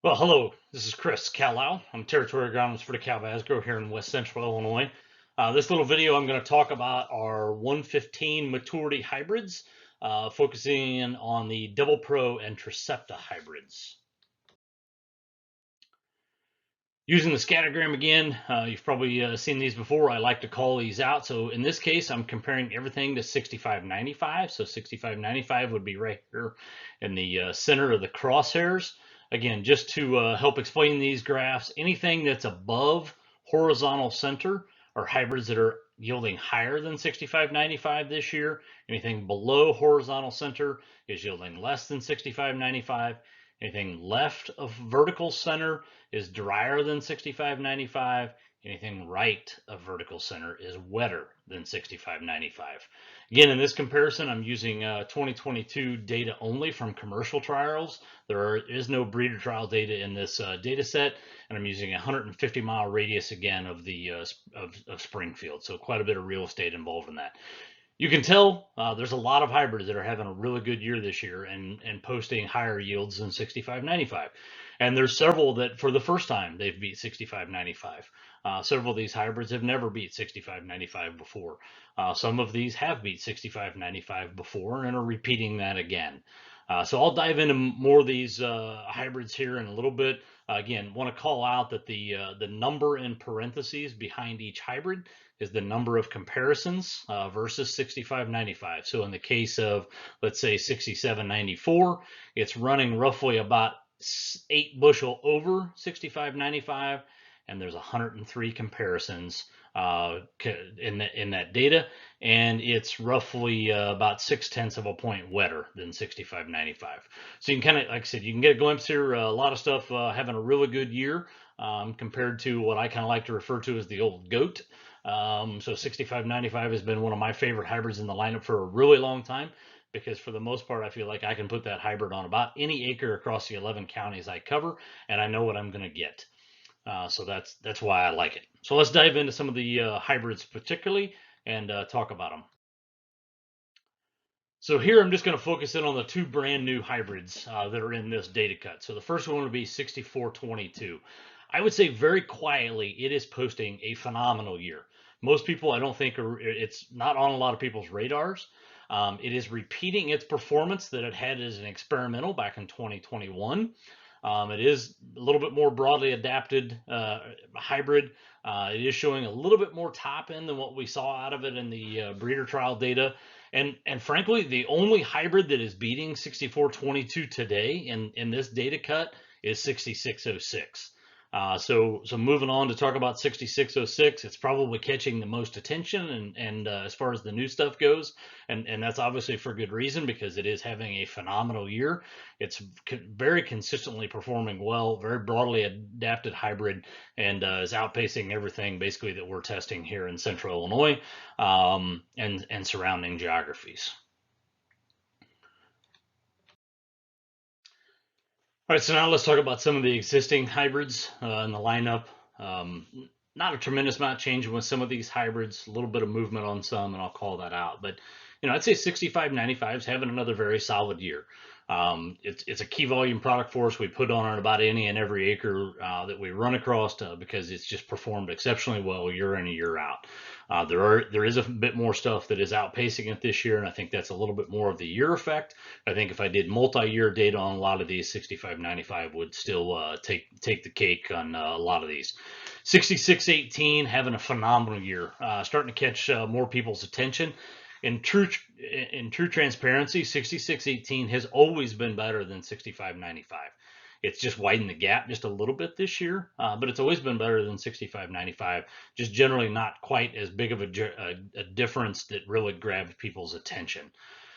Well, hello, this is Chris Kallal. I'm Territory Agronomist for DEKALB Asgrow here in West Central Illinois. This little video, I'm going to talk about our 115 maturity hybrids, focusing in on the Double Pro and Tricepta hybrids. Using the scattergram again, you've probably seen these before. I like to call these out. So in this case, I'm comparing everything to 6595. So 6595 would be right here in the center of the crosshairs. Again, just to help explain these graphs, anything that's above horizontal center are hybrids that are yielding higher than 6595 this year. Anything below horizontal center is yielding less than 6595. Anything left of vertical center is drier than 6595. Anything right of vertical center is wetter than 6595. Again, in this comparison, I'm using 2022 data only from commercial trials. There is no breeder trial data in this data set, and I'm using a 150-mile radius again of the of Springfield. So quite a bit of real estate involved in that. You can tell there's a lot of hybrids that are having a really good year this year and posting higher yields than 65.95. And there's several that for the first time they've beat 65.95. Several of these hybrids have never beat 65.95 before. Some of these have beat 65.95 before and are repeating that again. So I'll dive into more of these hybrids here in a little bit. Again, want to call out that the number in parentheses behind each hybrid is the number of comparisons versus 65.95. So in the case of, let's say, 67.94, it's running roughly about 8 bushel over 65.95, and there's 103 comparisons in that data, and it's roughly about 0.6 of a point wetter than 65.95. So you can kind of, like I said, you can get a glimpse here. A lot of stuff having a really good year compared to what I kind of like to refer to as the old goat. So 65.95 has been one of my favorite hybrids in the lineup for a really long time, because for the most part, I feel like I can put that hybrid on about any acre across the 11 counties I cover, and I know what I'm going to get. So that's why I like it. So let's dive into some of the hybrids particularly and talk about them. So here I'm just going to focus in on the two brand new hybrids that are in this data cut. So the first one would be 6422. I would say very quietly it is posting a phenomenal year. Most people, I don't think, it's not on a lot of people's radars. It is repeating its performance that it had as an experimental back in 2021. It is a little bit more broadly adapted hybrid. It is showing a little bit more top end than what we saw out of it in the breeder trial data. And frankly, the only hybrid that is beating 6422 today in this data cut is 6606. So moving on to talk about 6606, it's probably catching the most attention and as far as the new stuff goes, and that's obviously for good reason, because it is having a phenomenal year. It's very consistently performing well, very broadly adapted hybrid, and is outpacing everything basically that we're testing here in Central Illinois and surrounding geographies. All right, so now let's talk about some of the existing hybrids in the lineup. Um, Not a tremendous amount of change with some of these hybrids, a little bit of movement on some, and I'll call that out. But I'd say 6595 is having another very solid year. It's a key volume product for us. We put on about any and every acre that we run across because it's just performed exceptionally well year in and year out. There is a bit more stuff that is outpacing it this year, and I think that's a little bit more of the year effect. I think if I did multi-year data on a lot of these, 65.95 would still take the cake on a lot of these. 66.18 having a phenomenal year, starting to catch more people's attention. In true transparency, 66.18 has always been better than 65.95. It's just widened the gap just a little bit this year, but it's always been better than 65.95. Just generally not quite as big of a difference that really grabbed people's attention.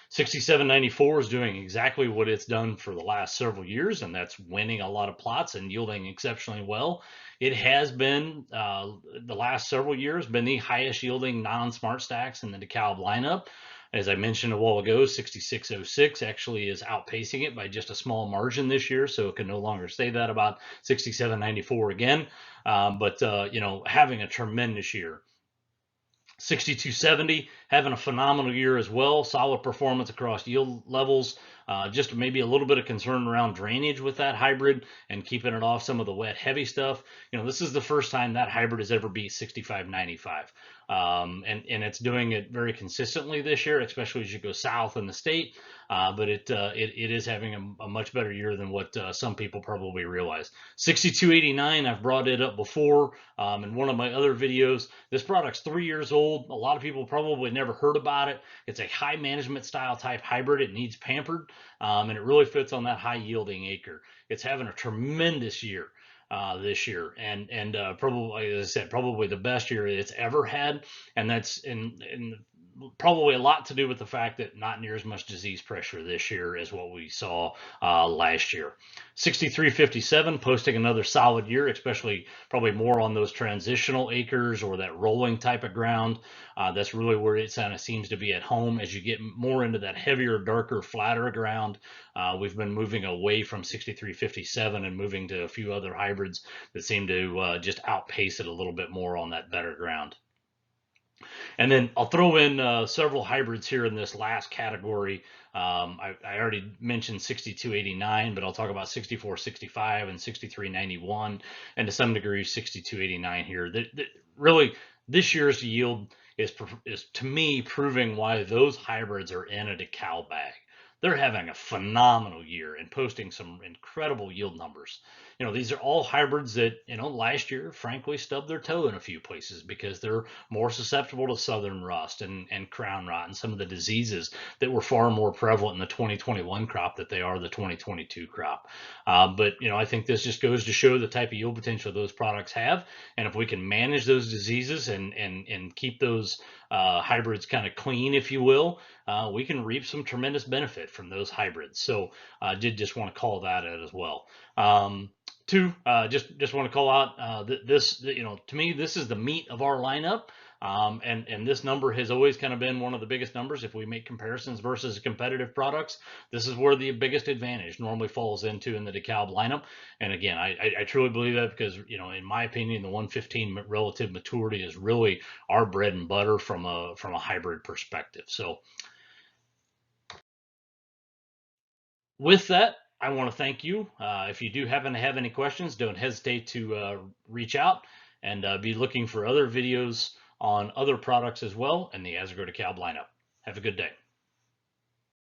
6794 is doing exactly what it's done for the last several years, and that's winning a lot of plots and yielding exceptionally well. It has been, the last several years, been the highest yielding non-smart stacks in the DEKALB lineup. As I mentioned a while ago, 6606 actually is outpacing it by just a small margin this year, so it can no longer say that about 6794 again. But having a tremendous year. 6270 having a phenomenal year as well. Solid performance across yield levels. Just maybe a little bit of concern around drainage with that hybrid and keeping it off some of the wet, heavy stuff. You know, this is the first time that hybrid has ever beat 6595. And it's doing it very consistently this year, especially as you go south in the state. But it is having a much better year than what some people probably realize. 6289, I've brought it up before in one of my other videos. This product's 3 years old. A lot of people probably never heard about it. It's a high management style type hybrid. It needs pampered, and it really fits on that high yielding acre. It's having a tremendous year this year, and probably, as I said, probably the best year it's ever had, and that's in probably a lot to do with the fact that not near as much disease pressure this year as what we saw last year. 6357 posting another solid year, especially probably more on those transitional acres or that rolling type of ground. That's really where it kind of seems to be at home. As you get more into that heavier, darker, flatter ground, we've been moving away from 6357 and moving to a few other hybrids that seem to just outpace it a little bit more on that better ground. And then I'll throw in several hybrids here in this last category. I already mentioned 6289, but I'll talk about 6465 and 6391, and to some degree 6289 here. Really, this year's yield is to me proving why those hybrids are in a DEKALB bag. They're having a phenomenal year and posting some incredible yield numbers. You know, these are all hybrids that, you know, last year, frankly, stubbed their toe in a few places because they're more susceptible to southern rust and crown rot and some of the diseases that were far more prevalent in the 2021 crop that they are the 2022 crop. But, you know, I think this just goes to show the type of yield potential those products have. And if we can manage those diseases and keep those hybrids kind of clean, if you will, we can reap some tremendous benefit from those hybrids. So I did just want to call that out as well. Two, just want to call out this, you know, to me, this is the meat of our lineup. And this number has always kind of been one of the biggest numbers. If we make comparisons versus competitive products, this is where the biggest advantage normally falls into in the DEKALB lineup. And again, I truly believe that because, you know, in my opinion, the 115 relative maturity is really our bread and butter from a hybrid perspective. So with that, I want to thank you. If you do happen to have any questions, don't hesitate to reach out, and be looking for other videos on other products as well in the Asgrow DEKALB lineup. Have a good day.